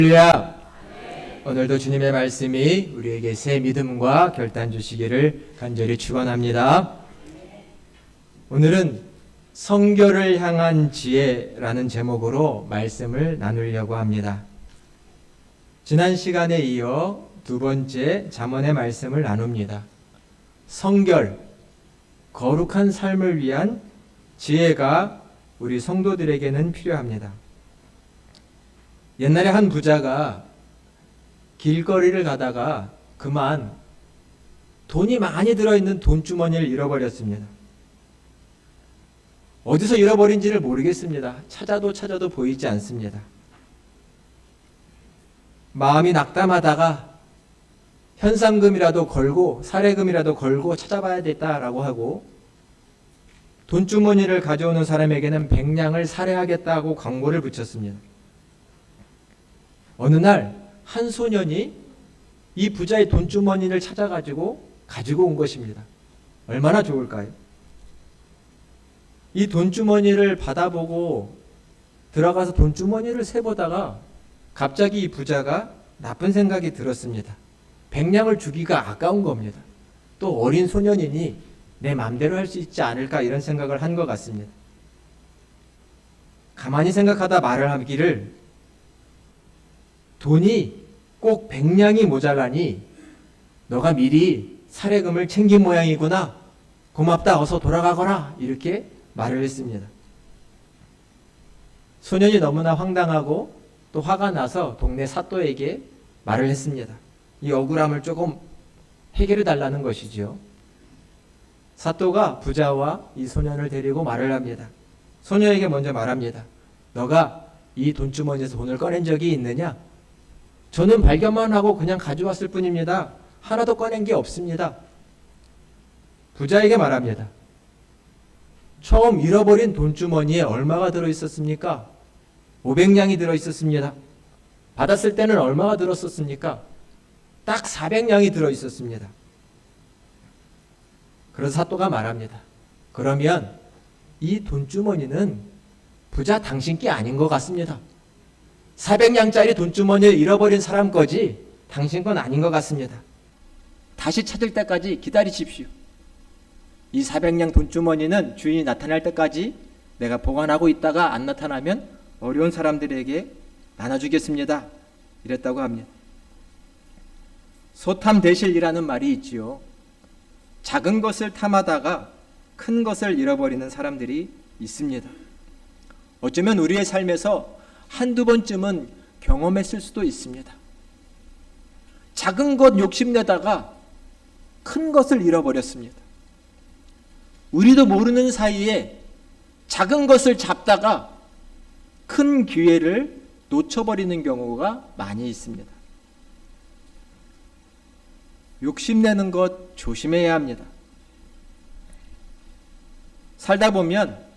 할렐루야. 오늘도 주님의 말씀이 우리에게 새 믿음과 결단 주시기를 간절히 축원합니다. 오늘은 성결을 향한 지혜라는 제목으로 말씀을 나누려고 합니다. 지난 시간에 이어 두 번째 잠언의 말씀을 나눕니다. 성결, 거룩한 삶을 위한 지혜가 우리 성도들에게는 필요합니다. 옛날에 한 부자가 길거리를 가다가 그만 돈이 많이 들어있는 돈주머니를 잃어버렸습니다. 어디서 잃어버린지를 모르겠습니다. 찾아도 보이지 않습니다. 마음이 낙담하다가 현상금이라도 걸고 사례금이라도 걸고 찾아봐야겠다라고 하고 돈주머니를 가져오는 사람에게는 100냥을 살해하겠다고 광고를 붙였습니다. 어느 날 한 소년이 이 부자의 돈주머니를 찾아가지고 가지고 온 것입니다. 얼마나 좋을까요? 이 돈주머니를 받아보고 들어가서 돈주머니를 세보다가 갑자기 이 부자가 나쁜 생각이 들었습니다. 100냥을 주기가 아까운 겁니다. 또 어린 소년이니 내 마음대로 할 수 있지 않을까 이런 생각을 한 것 같습니다. 가만히 생각하다 말을 하기를 돈이 꼭 100냥이 모자라니 너가 미리 사례금을 챙긴 모양이구나. 고맙다. 어서 돌아가거라. 이렇게 말을 했습니다. 소년이 너무나 황당하고 또 화가 나서 동네 사또에게 말을 했습니다. 이 억울함을 조금 해결해 달라는 것이죠. 사또가 부자와 이 소년을 데리고 말을 합니다. 소년에게 먼저 말합니다. 너가 이 돈주머니에서 돈을 꺼낸 적이 있느냐? 저는 발견만 하고 그냥 가져왔을 뿐입니다. 하나도 꺼낸 게 없습니다. 부자에게 말합니다. 처음 잃어버린 돈주머니에 얼마가 들어있었습니까? 500냥이 들어있었습니다. 받았을 때는 얼마가 들었었습니까? 딱 400냥이 들어있었습니다. 그래서 사또가 말합니다. 그러면 이 돈주머니는 부자 당신 게 아닌 것 같습니다. 400냥짜리 돈주머니를 잃어버린 사람 거지 당신 건 아닌 것 같습니다. 다시 찾을 때까지 기다리십시오. 이 400냥 돈주머니는 주인이 나타날 때까지 내가 보관하고 있다가 안 나타나면 어려운 사람들에게 나눠주겠습니다. 이랬다고 합니다. 소탐대실이라는 말이 있지요. 작은 것을 탐하다가 큰 것을 잃어버리는 사람들이 있습니다. 어쩌면 우리의 삶에서 한두 번쯤은 경험했을 수도 있습니다. 작은 것 욕심내다가 큰 것을 잃어버렸습니다. 우리도 모르는 사이에 작은 것을 잡다가 큰 기회를 놓쳐버리는 경우가 많이 있습니다. 욕심내는 것 조심해야 합니다. 살다 보면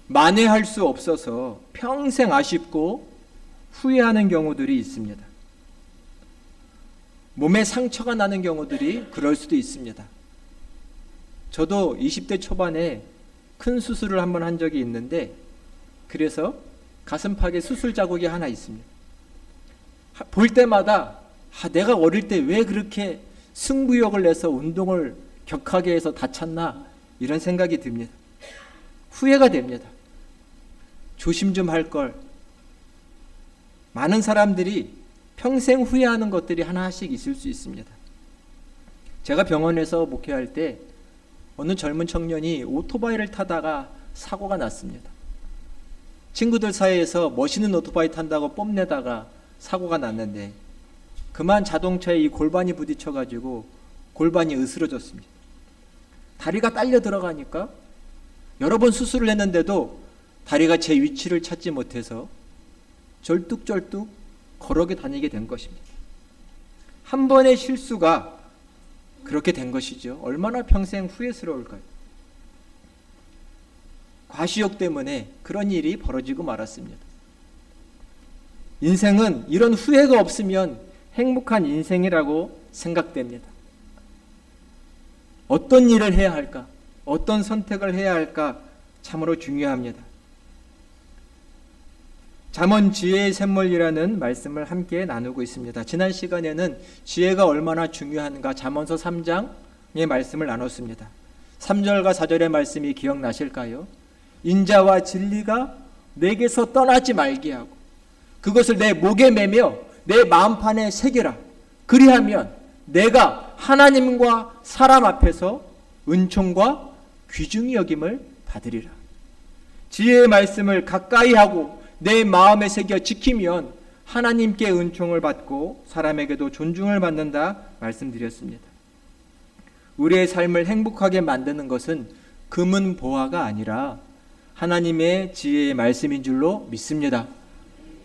만회할 수 없어서 평생 아쉽고 후회하는 경우들이 있습니다. 몸에 상처가 나는 경우들이 그럴 수도 있습니다. 저도 20대 초반에 큰 수술을 한번 한 적이 있는데 그래서 가슴팍에 수술 자국이 하나 있습니다. 볼 때마다 내가 어릴 때 왜 그렇게 승부욕을 내서 운동을 격하게 해서 다쳤나 이런 생각이 듭니다. 후회가 됩니다. 조심 좀 할 걸. 많은 사람들이 평생 후회하는 것들이 하나씩 있을 수 있습니다. 제가 병원에서 목회할 때 어느 젊은 청년이 오토바이를 타다가 사고가 났습니다. 친구들 사이에서 멋있는 오토바이 탄다고 뽐내다가 사고가 났는데 그만 자동차에 이 골반이 부딪혀가지고 골반이 으스러졌습니다. 다리가 딸려 들어가니까 여러 번 수술을 했는데도 다리가 제 위치를 찾지 못해서 절뚝절뚝 걸어게 다니게 된 것입니다. 한 번의 실수가 그렇게 된 것이죠. 얼마나 평생 후회스러울까요? 과시욕 때문에 그런 일이 벌어지고 말았습니다. 인생은 이런 후회가 없으면 행복한 인생이라고 생각됩니다. 어떤 일을 해야 할까? 어떤 선택을 해야 할까? 참으로 중요합니다. 잠언 지혜의 샘물이라는 말씀을 함께 나누고 있습니다. 지난 시간에는 지혜가 얼마나 중요한가 잠언서 3장의 말씀을 나눴습니다. 3절과 4절의 말씀이 기억나실까요? 인자와 진리가 내게서 떠나지 말게 하고 그것을 내 목에 매며 내 마음판에 새겨라. 그리하면 내가 하나님과 사람 앞에서 은총과 귀중히 여김을 받으리라. 지혜의 말씀을 가까이 하고 내 마음에 새겨 지키면 하나님께 은총을 받고 사람에게도 존중을 받는다 말씀드렸습니다. 우리의 삶을 행복하게 만드는 것은 금은 보화가 아니라 하나님의 지혜의 말씀인 줄로 믿습니다.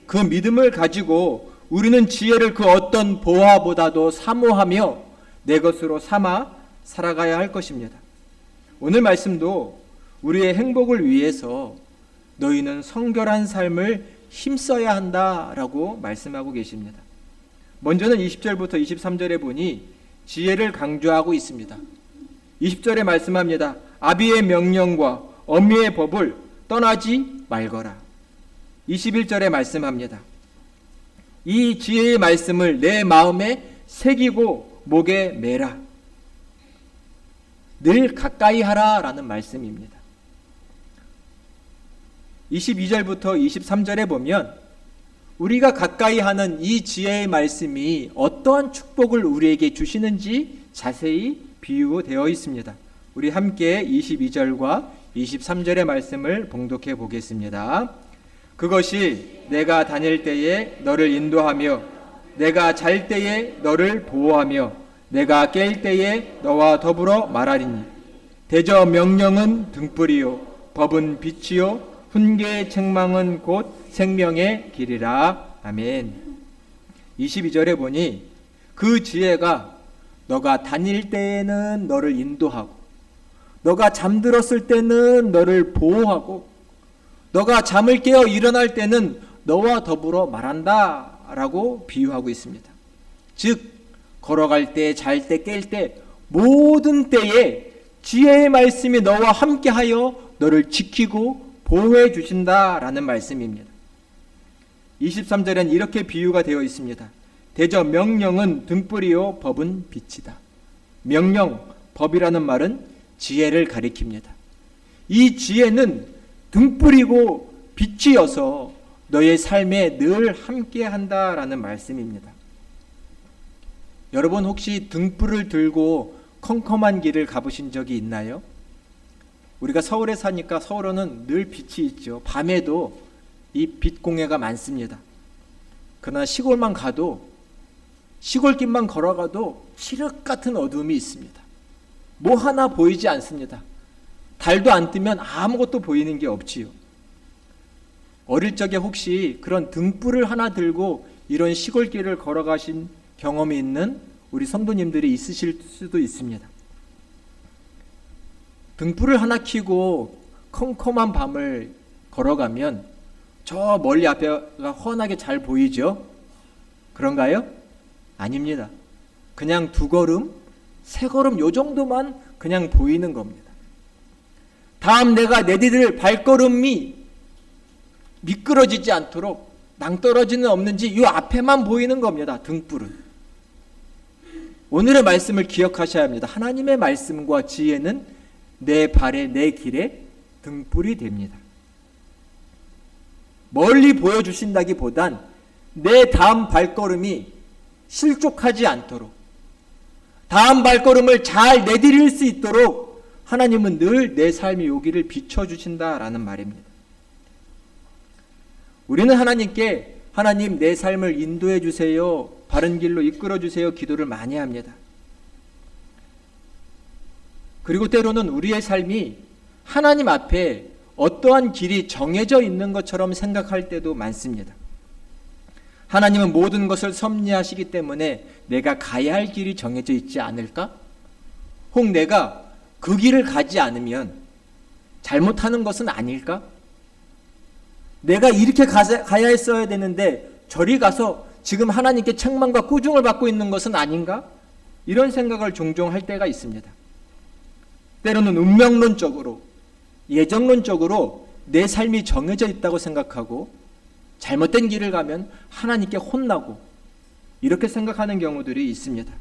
그 믿음을 가지고 우리는 지혜를 그 어떤 보화보다도 사모하며 내 것으로 삼아 살아가야 할 것입니다. 오늘 말씀도 우리의 행복을 위해서 너희는 성결한 삶을 힘써야 한다라고 말씀하고 계십니다. 먼저는 20절부터 23절에 보니 지혜를 강조하고 있습니다. 20절에 말씀합니다. 아비의 명령과 어미의 법을 떠나지 말거라. 21절에 말씀합니다. 이 지혜의 말씀을 내 마음에 새기고 목에 매라. 늘 가까이 하라라는 말씀입니다. 22절부터 23절에 보면 우리가 가까이 하는 이 지혜의 말씀이 어떠한 축복을 우리에게 주시는지 자세히 비유되어 있습니다. 우리 함께 22절과 23절의 말씀을 봉독해 보겠습니다. 그것이 내가 다닐 때에 너를 인도하며 내가 잘 때에 너를 보호하며 내가 깰 때에 너와 더불어 말하리니 대저 명령은 등불이요 법은 빛이요 훈계의 책망은 곧 생명의 길이라. 아멘. 22절에 보니 그 지혜가 너가 다닐 때에는 너를 인도하고 너가 잠들었을 때는 너를 보호하고 너가 잠을 깨어 일어날 때는 너와 더불어 말한다 라고 비유하고 있습니다. 즉 걸어갈 때, 잘 때, 깰 때 모든 때에 지혜의 말씀이 너와 함께하여 너를 지키고 보호해 주신다라는 말씀입니다. 23절엔 이렇게 비유가 되어 있습니다. 대저 명령은 등불이요 법은 빛이다. 명령, 법이라는 말은 지혜를 가리킵니다. 이 지혜는 등불이고 빛이어서 너의 삶에 늘 함께한다라는 말씀입니다. 여러분 혹시 등불을 들고 컴컴한 길을 가보신 적이 있나요? 우리가 서울에 사니까 서울은 늘 빛이 있죠. 밤에도 이 빛공해가 많습니다. 그러나 시골만 가도 시골길만 걸어가도 칠흑 같은 어두움이 있습니다. 뭐 하나 보이지 않습니다. 달도 안 뜨면 아무것도 보이는 게 없지요. 어릴 적에 혹시 그런 등불을 하나 들고 이런 시골길을 걸어가신 경험이 있는 우리 성도님들이 있으실 수도 있습니다. 등불을 하나 켜고 컴컴한 밤을 걸어가면 저 멀리 앞에가 훤하게 잘 보이죠? 그런가요? 아닙니다. 그냥 두 걸음, 세 걸음 요 정도만 그냥 보이는 겁니다. 다음 내가 내디딜 발걸음이 미끄러지지 않도록 낭떠러지는 없는지 요 앞에만 보이는 겁니다. 등불은. 오늘의 말씀을 기억하셔야 합니다. 하나님의 말씀과 지혜는 내 발에 내 길에 등불이 됩니다. 멀리 보여주신다기보단 내 다음 발걸음이 실족하지 않도록 다음 발걸음을 잘 내디딜 수 있도록 하나님은 늘 내 삶의 여기를 비춰주신다라는 말입니다. 우리는 하나님께 하나님 내 삶을 인도해 주세요, 바른 길로 이끌어 주세요 기도를 많이 합니다. 그리고 때로는 우리의 삶이 하나님 앞에 어떠한 길이 정해져 있는 것처럼 생각할 때도 많습니다. 하나님은 모든 것을 섭리하시기 때문에 내가 가야 할 길이 정해져 있지 않을까? 혹 내가 그 길을 가지 않으면 잘못하는 것은 아닐까? 내가 이렇게 가야 했어야 되는데 저리 가서 지금 하나님께 책망과 꾸중을 받고 있는 것은 아닌가? 이런 생각을 종종 할 때가 있습니다. 때로는 운명론적으로, 예정론적으로 내 삶이 정해져 있다고 생각하고 잘못된 길을 가면 하나님께 혼나고 이렇게 생각하는 경우들이 있습니다.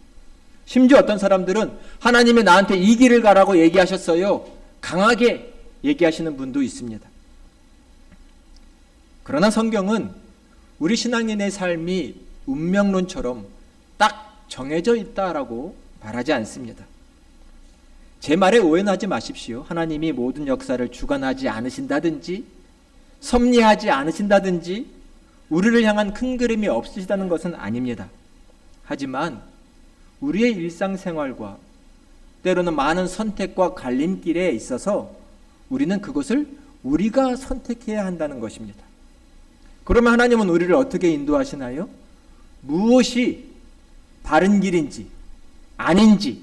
심지어 어떤 사람들은 하나님이 나한테 이 길을 가라고 얘기하셨어요. 강하게 얘기하시는 분도 있습니다. 그러나 성경은 우리 신앙인의 삶이 운명론처럼 딱 정해져 있다라고 말하지 않습니다. 제 말에 오해는 하지 마십시오. 하나님이 모든 역사를 주관하지 않으신다든지 섭리하지 않으신다든지 우리를 향한 큰 그림이 없으시다는 것은 아닙니다. 하지만 우리의 일상생활과 때로는 많은 선택과 갈림길에 있어서 우리는 그것을 우리가 선택해야 한다는 것입니다. 그러면 하나님은 우리를 어떻게 인도하시나요? 무엇이 바른 길인지 아닌지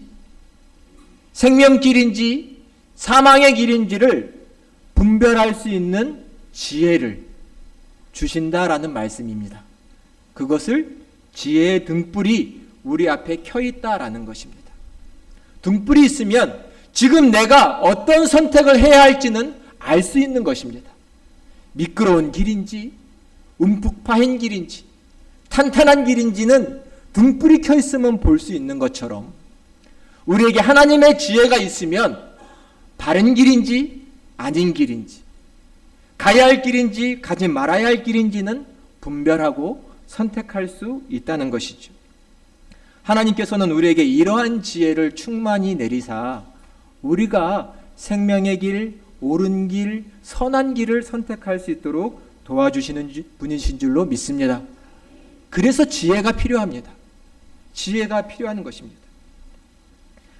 생명길인지 사망의 길인지를 분별할 수 있는 지혜를 주신다라는 말씀입니다. 그것을 지혜의 등불이 우리 앞에 켜 있다라는 것입니다. 등불이 있으면 지금 내가 어떤 선택을 해야 할지는 알 수 있는 것입니다. 미끄러운 길인지 움푹 파인 길인지 탄탄한 길인지는 등불이 켜 있으면 볼 수 있는 것처럼 우리에게 하나님의 지혜가 있으면 바른 길인지 아닌 길인지 가야 할 길인지 가지 말아야 할 길인지는 분별하고 선택할 수 있다는 것이죠. 하나님께서는 우리에게 이러한 지혜를 충만히 내리사 우리가 생명의 길, 옳은 길, 선한 길을 선택할 수 있도록 도와주시는 분이신 줄로 믿습니다. 그래서 지혜가 필요합니다. 지혜가 필요한 것입니다.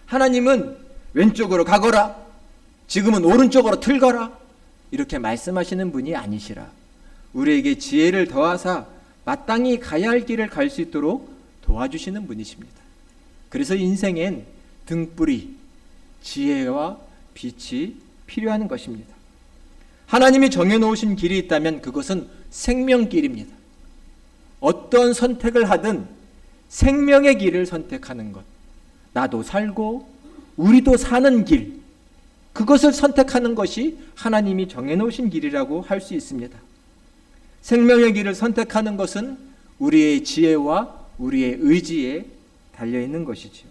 하나님은 왼쪽으로 가거라, 지금은 오른쪽으로 틀거라 이렇게 말씀하시는 분이 아니시라 우리에게 지혜를 더하사 마땅히 가야 할 길을 갈 수 있도록 도와주시는 분이십니다. 그래서 인생엔 등불이 지혜와 빛이 필요한 것입니다. 하나님이 정해놓으신 길이 있다면 그것은 생명길입니다. 어떤 선택을 하든 생명의 길을 선택하는 것, 나도 살고 우리도 사는 길, 그것을 선택하는 것이 하나님이 정해놓으신 길이라고 할 수 있습니다. 생명의 길을 선택하는 것은 우리의 지혜와 우리의 의지에 달려있는 것이죠.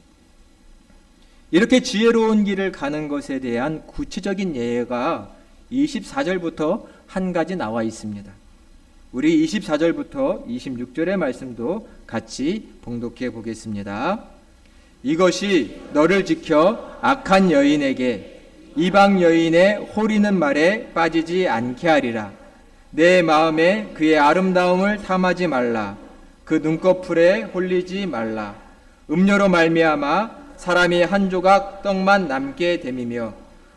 이렇게 지혜로운 길을 가는 것에 대한 구체적인 예가 24절부터 한 가지 나와 있습니다. 우리 24절부터 26절의 말씀도 같이 봉독해 보겠습니다. 이것이 너를 지켜 악한 여인에게 이방 여인의 호리는 말에 빠지지 않게 하리라. 내 마음에 그의 아름다움을 탐하지 말라. 그 눈꺼풀에 홀리지 말라. 음료로 말미암아 사람이 한 조각 떡만 남게 됨이며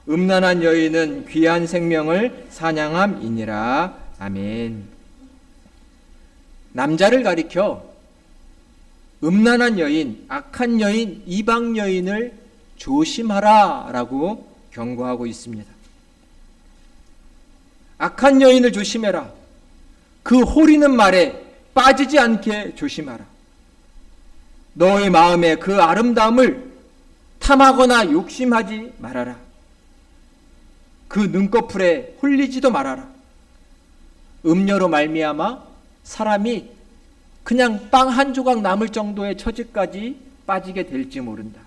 음란한 여인은 귀한 생명을 사냥함이니라. 아멘. 남자를 가리켜 음란한 여인, 악한 여인, 이방 여인을 조심하라 라고 경고하고 있습니다. 악한 여인을 조심해라. 그 호리는 말에 빠지지 않게 조심하라. 너의 마음에 그 아름다움을 탐하거나 욕심하지 말아라. 그 눈꺼풀에 홀리지도 말아라. 음료로 말미암아 사람이 그냥 빵 한 조각 남을 정도의 처지까지 빠지게 될지 모른다.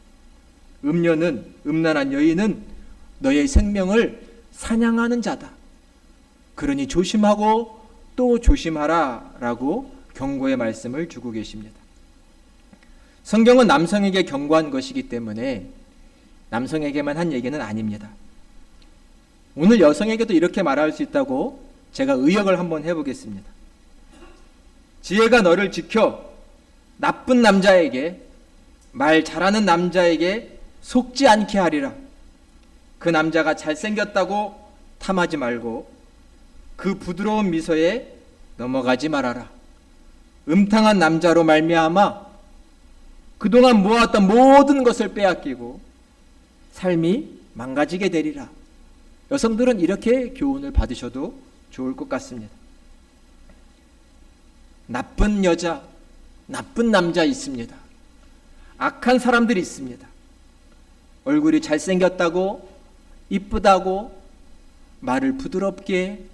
음료는, 음란한 여인은 너의 생명을 사냥하는 자다. 그러니 조심하고 또 조심하라 라고 경고의 말씀을 주고 계십니다. 성경은 남성에게 경고한 것이기 때문에 남성에게만 한 얘기는 아닙니다. 오늘 여성에게도 이렇게 말할 수 있다고 제가 의역을 한번 해보겠습니다. 지혜가 너를 지켜 나쁜 남자에게, 말 잘하는 남자에게 속지 않게 하리라. 그 남자가 잘생겼다고 탐하지 말고 그 부드러운 미소에 넘어가지 말아라. 음탕한 남자로 말미암아 그동안 모았던 모든 것을 빼앗기고 삶이 망가지게 되리라. 여성들은 이렇게 교훈을 받으셔도 좋을 것 같습니다. 나쁜 여자, 나쁜 남자 있습니다. 악한 사람들이 있습니다. 얼굴이 잘생겼다고, 이쁘다고, 말을 부드럽게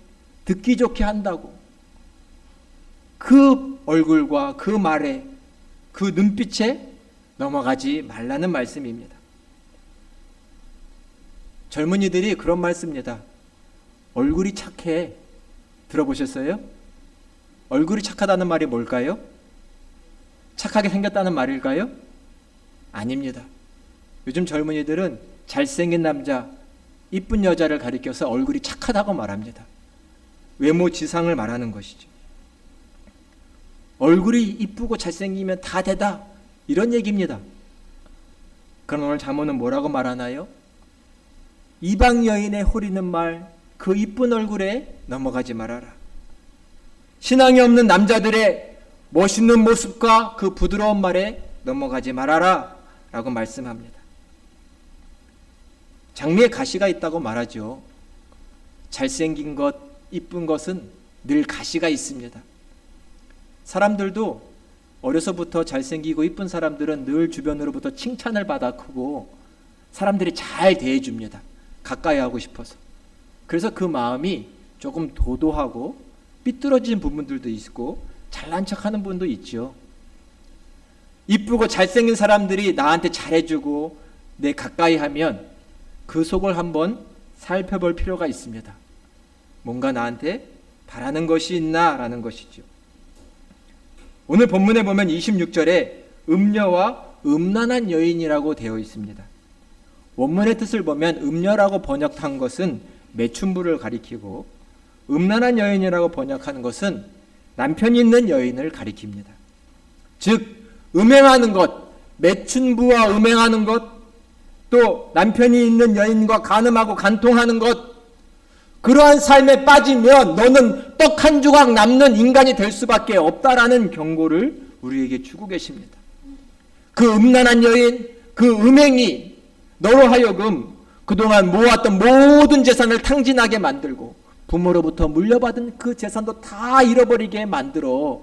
듣기 좋게 한다고, 그 얼굴과 그 말에 그 눈빛에 넘어가지 말라는 말씀입니다. 젊은이들이 그런 말 씁니다. 얼굴이 착해. 들어보셨어요? 얼굴이 착하다는 말이 뭘까요? 착하게 생겼다는 말일까요? 아닙니다. 요즘 젊은이들은 잘생긴 남자, 이쁜 여자를 가리켜서 얼굴이 착하다고 말합니다. 외모 지상을 말하는 것이죠. 얼굴이 이쁘고 잘생기면 다 되다, 이런 얘기입니다. 그럼 오늘 잠언은 뭐라고 말하나요? 이방 여인의 호리는 말, 그 이쁜 얼굴에 넘어가지 말아라. 신앙이 없는 남자들의 멋있는 모습과 그 부드러운 말에 넘어가지 말아라 라고 말씀합니다. 장미에 가시가 있다고 말하죠. 잘생긴 것, 이쁜 것은 늘 가시가 있습니다. 사람들도 어려서부터 잘생기고 이쁜 사람들은 늘 주변으로부터 칭찬을 받아 크고 사람들이 잘 대해줍니다. 가까이 하고 싶어서. 그래서 그 마음이 조금 도도하고 삐뚤어진 부분들도 있고 잘난 척하는 분도 있죠. 이쁘고 잘생긴 사람들이 나한테 잘해주고 내 가까이 하면 그 속을 한번 살펴볼 필요가 있습니다. 뭔가 나한테 바라는 것이 있나 라는 것이죠. 오늘 본문에 보면 26절에 음녀와 음란한 여인이라고 되어 있습니다. 원문의 뜻을 보면 음녀라고 번역한 것은 매춘부를 가리키고 음란한 여인이라고 번역하는 것은 남편이 있는 여인을 가리킵니다. 즉 음행하는 것, 매춘부와 음행하는 것, 또 남편이 있는 여인과 간음하고 간통하는 것, 그러한 삶에 빠지면 너는 떡 한 조각 남는 인간이 될 수밖에 없다라는 경고를 우리에게 주고 계십니다. 그 음란한 여인, 그 음행이 너로 하여금 그동안 모았던 모든 재산을 탕진하게 만들고 부모로부터 물려받은 그 재산도 다 잃어버리게 만들어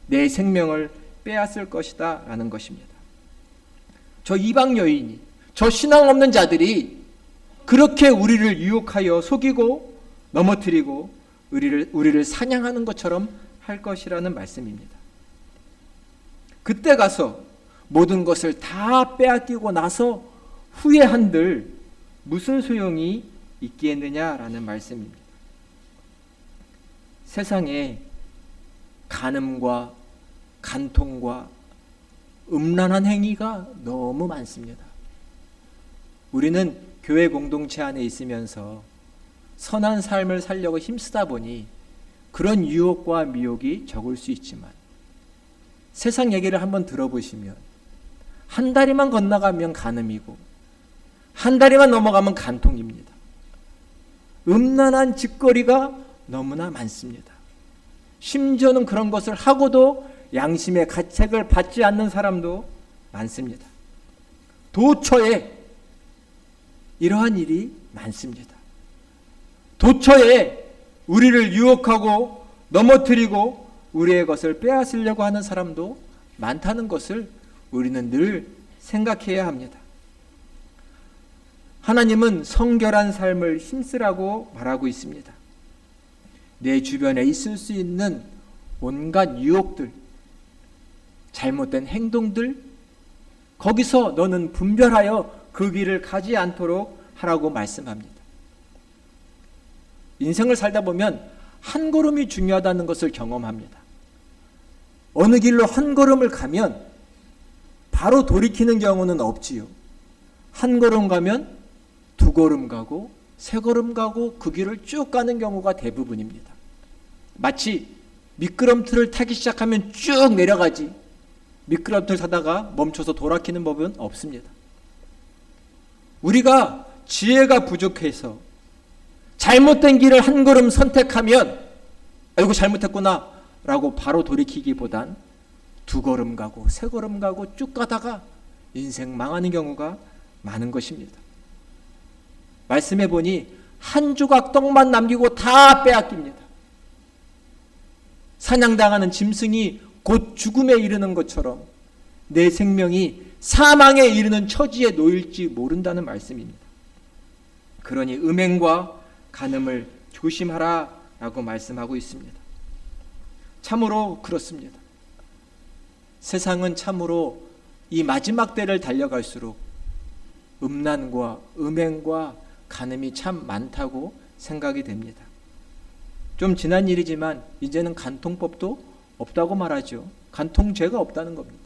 내 생명을 빼앗을 것이다 라는 것입니다. 저 이방 여인이, 저 신앙 없는 자들이 그렇게 우리를 유혹하여 속이고 넘어뜨리고 우리를 사냥하는 것처럼 할 것이라는 말씀입니다. 그때 가서 모든 것을 다 빼앗기고 나서 후회한들 무슨 소용이 있겠느냐라는 말씀입니다. 세상에 간음과 간통과 음란한 행위가 너무 많습니다. 우리는 교회 공동체 안에 있으면서 선한 삶을 살려고 힘쓰다 보니 그런 유혹과 미혹이 적을 수 있지만 세상 얘기를 한번 들어보시면 한 다리만 건너가면 간음이고 한 다리만 넘어가면 간통입니다. 음란한 짓거리가 너무나 많습니다. 심지어는 그런 것을 하고도 양심의 가책을 받지 않는 사람도 많습니다. 도처에 이러한 일이 많습니다. 도처에 우리를 유혹하고 넘어뜨리고 우리의 것을 빼앗으려고 하는 사람도 많다는 것을 우리는 늘 생각해야 합니다. 하나님은 성결한 삶을 힘쓰라고 말하고 있습니다. 내 주변에 있을 수 있는 온갖 유혹들, 잘못된 행동들, 거기서 너는 분별하여 그 길을 가지 않도록 하라고 말씀합니다. 인생을 살다 보면 한 걸음이 중요하다는 것을 경험합니다. 어느 길로 한 걸음을 가면 바로 돌이키는 경우는 없지요. 한 걸음 가면 두 걸음 가고 세 걸음 가고 그 길을 쭉 가는 경우가 대부분입니다. 마치 미끄럼틀을 타기 시작하면 쭉 내려가지 미끄럼틀 타다가 멈춰서 돌아키는 법은 없습니다. 우리가 지혜가 부족해서 잘못된 길을 한 걸음 선택하면 아이고 잘못했구나 라고 바로 돌이키기보단 두 걸음 가고 세 걸음 가고 쭉 가다가 인생 망하는 경우가 많은 것입니다. 말씀해 보니 한 조각 떡만 남기고 다 빼앗깁니다. 사냥당하는 짐승이 곧 죽음에 이르는 것처럼 내 생명이 사망에 이르는 처지에 놓일지 모른다는 말씀입니다. 그러니 음행과 간음을 조심하라 라고 말씀하고 있습니다. 참으로 그렇습니다. 세상은 참으로 이 마지막 때를 달려갈수록 음란과 음행과 간음이 참 많다고 생각이 됩니다. 좀 지난 일이지만 이제는 간통법도 없다고 말하죠. 간통죄가 없다는 겁니다.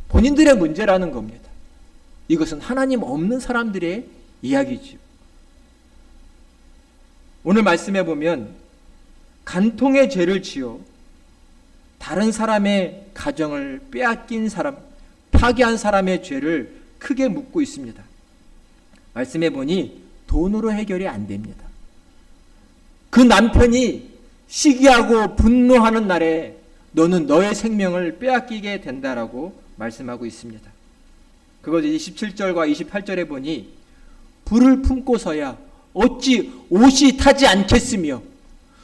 본인들의 문제라는 겁니다. 이것은 하나님 없는 사람들의 이야기죠. 오늘 말씀해 보면 간통의 죄를 지어 다른 사람의 가정을 빼앗긴 사람, 파괴한 사람의 죄를 크게 묻고 있습니다. 말씀해 보니 돈으로 해결이 안 됩니다. 그 남편이 시기하고 분노하는 날에 너는 너의 생명을 빼앗기게 된다라고 말씀하고 있습니다. 그것 27절과 28절에 보니 불을 품고서야 어찌 옷이 타지 않겠으며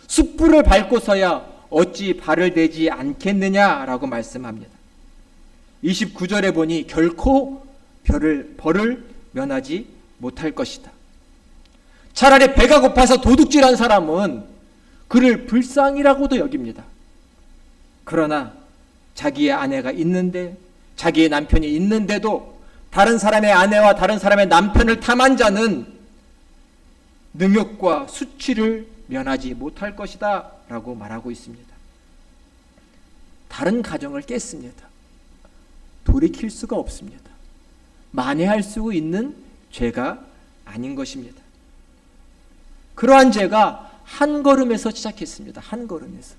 숯불을 밟고서야 어찌 발을 대지 않겠느냐라고 말씀합니다. 29절에 보니 결코 벌을 면하지 못할 것이다. 차라리 배가 고파서 도둑질한 사람은 그를 불쌍이라고도 여깁니다. 그러나 자기의 아내가 있는데, 자기의 남편이 있는데도 다른 사람의 아내와 다른 사람의 남편을 탐한 자는 능욕과 수치를 면하지 못할 것이다 라고 말하고 있습니다. 다른 가정을 깼습니다. 돌이킬 수가 없습니다. 만회할 수 있는 죄가 아닌 것입니다. 그러한 죄가 한 걸음에서 시작했습니다. 한 걸음에서.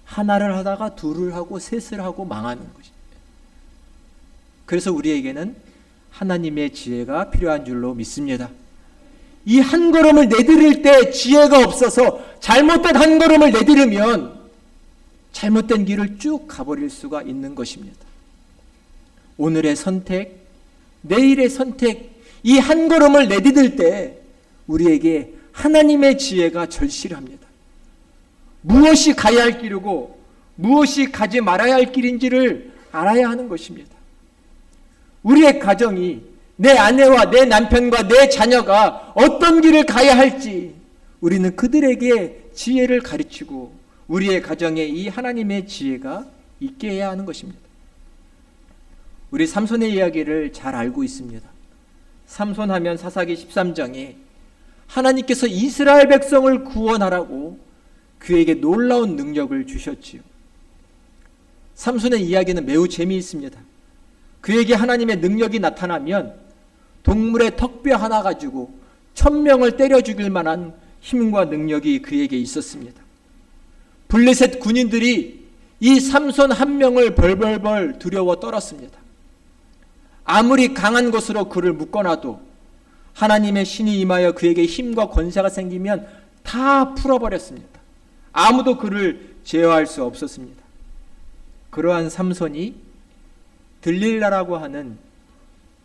하나를 하다가 둘을 하고 셋을 하고 망하는 것입니다. 그래서 우리에게는 하나님의 지혜가 필요한 줄로 믿습니다. 이 한 걸음을 내디딜 때 지혜가 없어서 잘못된 한 걸음을 내디디면 잘못된 길을 쭉 가버릴 수가 있는 것입니다. 오늘의 선택, 내일의 선택, 이 한 걸음을 내디딜 때 우리에게 하나님의 지혜가 절실합니다. 무엇이 가야 할 길이고 무엇이 가지 말아야 할 길인지를 알아야 하는 것입니다. 우리의 가정이, 내 아내와 내 남편과 내 자녀가 어떤 길을 가야 할지 우리는 그들에게 지혜를 가르치고 우리의 가정에 이 하나님의 지혜가 있게 해야 하는 것입니다. 우리 삼손의 이야기를 잘 알고 있습니다. 삼손 하면 사사기 13장에 하나님께서 이스라엘 백성을 구원하라고 그에게 놀라운 능력을 주셨지요. 삼손의 이야기는 매우 재미있습니다. 그에게 하나님의 능력이 나타나면 동물의 턱뼈 하나 가지고 1000명을 때려 죽일 만한 힘과 능력이 그에게 있었습니다. 블레셋 군인들이 이 삼손 한 명을 벌벌벌 두려워 떨었습니다. 아무리 강한 것으로 그를 묶어놔도 하나님의 신이 임하여 그에게 힘과 권세가 생기면 다 풀어버렸습니다. 아무도 그를 제어할 수 없었습니다. 그러한 삼손이 들릴라라고 하는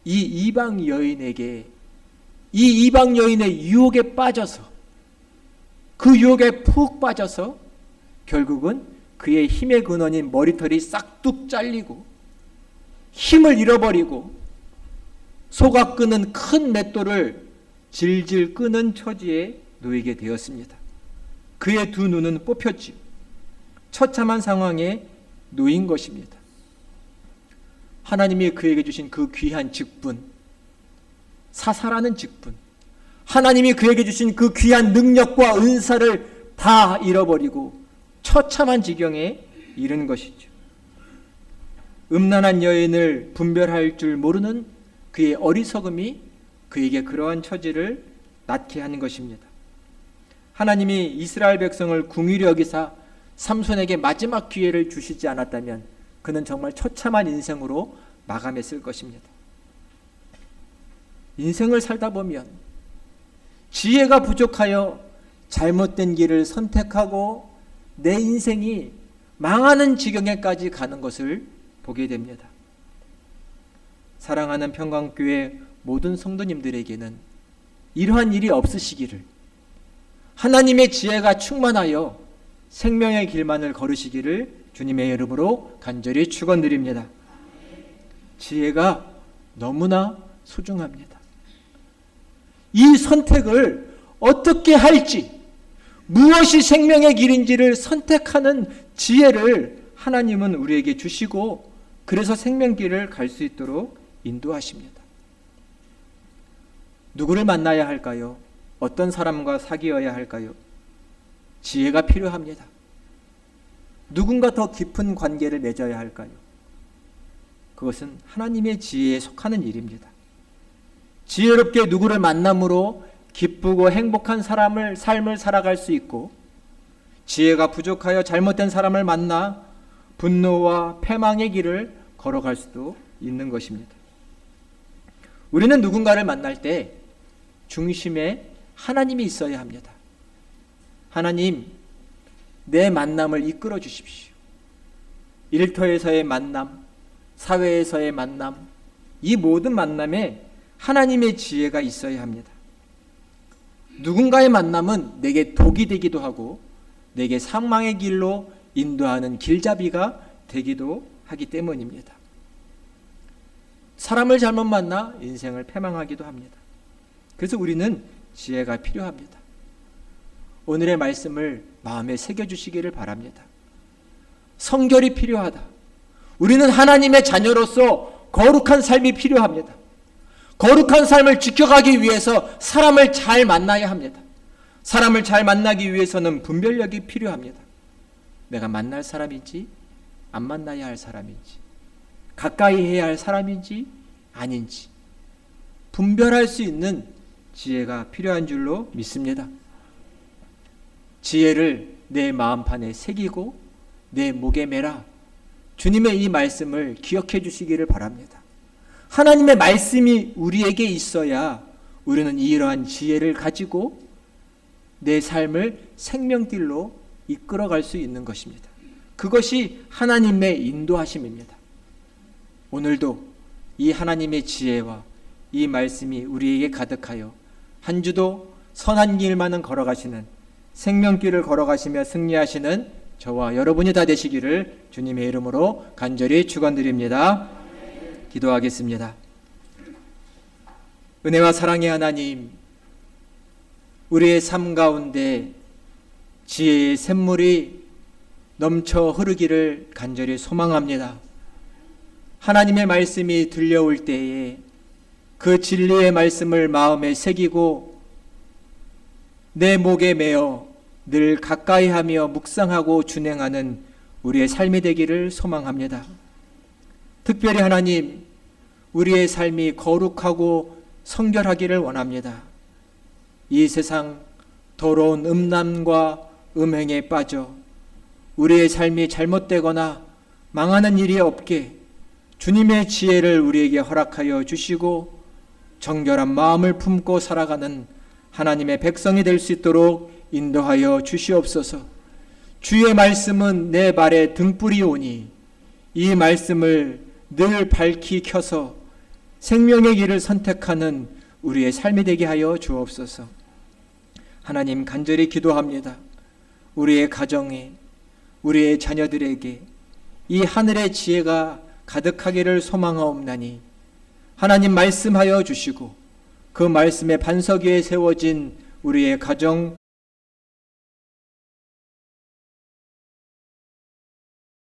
이 이방 여인에게, 이 이방 여인의 유혹에 빠져서, 그 유혹에 푹 빠져서 결국은 그의 힘의 근원인 머리털이 싹둑 잘리고 힘을 잃어버리고 속아 끄는 큰 맷돌을 질질 끄는 처지에 놓이게 되었습니다. 그의 두 눈은 뽑혔지요. 처참한 상황에 놓인 것입니다. 하나님이 그에게 주신 그 귀한 직분, 사사라는 직분, 하나님이 그에게 주신 그 귀한 능력과 은사를 다 잃어버리고 처참한 지경에 이른 것이죠. 음란한 여인을 분별할 줄 모르는 그의 어리석음이 그에게 그러한 처지를 낳게 하는 것입니다. 하나님이 이스라엘 백성을 궁휼히 여기사 삼손에게 마지막 기회를 주시지 않았다면 그는 정말 처참한 인생으로 마감했을 것입니다. 인생을 살다 보면 지혜가 부족하여 잘못된 길을 선택하고 내 인생이 망하는 지경에까지 가는 것을 보게 됩니다. 사랑하는 평강교회 모든 성도님들에게는 이러한 일이 없으시기를, 하나님의 지혜가 충만하여 생명의 길만을 걸으시기를 주님의 이름으로 간절히 축원드립니다. 지혜가 너무나 소중합니다. 이 선택을 어떻게 할지, 무엇이 생명의 길인지를 선택하는 지혜를 하나님은 우리에게 주시고, 그래서 생명길을 갈 수 있도록 인도하십니다. 누구를 만나야 할까요? 어떤 사람과 사귀어야 할까요? 지혜가 필요합니다. 누군가 더 깊은 관계를 맺어야 할까요? 그것은 하나님의 지혜에 속하는 일입니다. 지혜롭게 누구를 만남으로 기쁘고 행복한 삶을 살아갈 수 있고, 지혜가 부족하여 잘못된 사람을 만나 분노와 패망의 길을 걸어갈 수도 있는 것입니다. 우리는 누군가를 만날 때 중심에 하나님이 있어야 합니다. 하나님, 내 만남을 이끌어 주십시오. 일터에서의 만남, 사회에서의 만남, 이 모든 만남에 하나님의 지혜가 있어야 합니다. 누군가의 만남은 내게 독이 되기도 하고 내게 사망의 길로 인도하는 길잡이가 되기도 하기 때문입니다. 사람을 잘못 만나 인생을 패망하기도 합니다. 그래서 우리는 지혜가 필요합니다. 오늘의 말씀을 마음에 새겨주시기를 바랍니다. 성결이 필요하다. 우리는 하나님의 자녀로서 거룩한 삶이 필요합니다. 거룩한 삶을 지켜가기 위해서 사람을 잘 만나야 합니다. 사람을 잘 만나기 위해서는 분별력이 필요합니다. 내가 만날 사람인지 안 만나야 할 사람인지, 가까이 해야 할 사람인지 아닌지 분별할 수 있는 지혜가 필요한 줄로 믿습니다. 지혜를 내 마음판에 새기고 내 목에 매라. 주님의 이 말씀을 기억해 주시기를 바랍니다. 하나님의 말씀이 우리에게 있어야 우리는 이러한 지혜를 가지고 내 삶을 생명길로 이끌어갈 수 있는 것입니다. 그것이 하나님의 인도하심입니다. 오늘도 이 하나님의 지혜와 이 말씀이 우리에게 가득하여 한 주도 선한 길만은 걸어가시는, 생명길을 걸어가시며 승리하시는 저와 여러분이 다 되시기를 주님의 이름으로 간절히 축원드립니다. 기도하겠습니다. 은혜와 사랑의 하나님, 우리의 삶 가운데 지혜의 샘물이 넘쳐 흐르기를 간절히 소망합니다. 하나님의 말씀이 들려올 때에 그 진리의 말씀을 마음에 새기고 내 목에 매어 늘 가까이하며 묵상하고 준행하는 우리의 삶이 되기를 소망합니다. 특별히 하나님, 우리의 삶이 거룩하고 성결하기를 원합니다. 이 세상 더러운 음란과 음행에 빠져 우리의 삶이 잘못되거나 망하는 일이 없게 주님의 지혜를 우리에게 허락하여 주시고 정결한 마음을 품고 살아가는 하나님의 백성이 될 수 있도록 인도하여 주시옵소서. 주의 말씀은 내 발의 등불이오니 이 말씀을 늘 밝히 켜서 생명의 길을 선택하는 우리의 삶이 되게 하여 주옵소서. 하나님, 간절히 기도합니다. 우리의 가정에, 우리의 자녀들에게 이 하늘의 지혜가 가득하기를 소망하옵나니 하나님 말씀하여 주시고 그 말씀의 반석 위에 세워진 우리의 가정,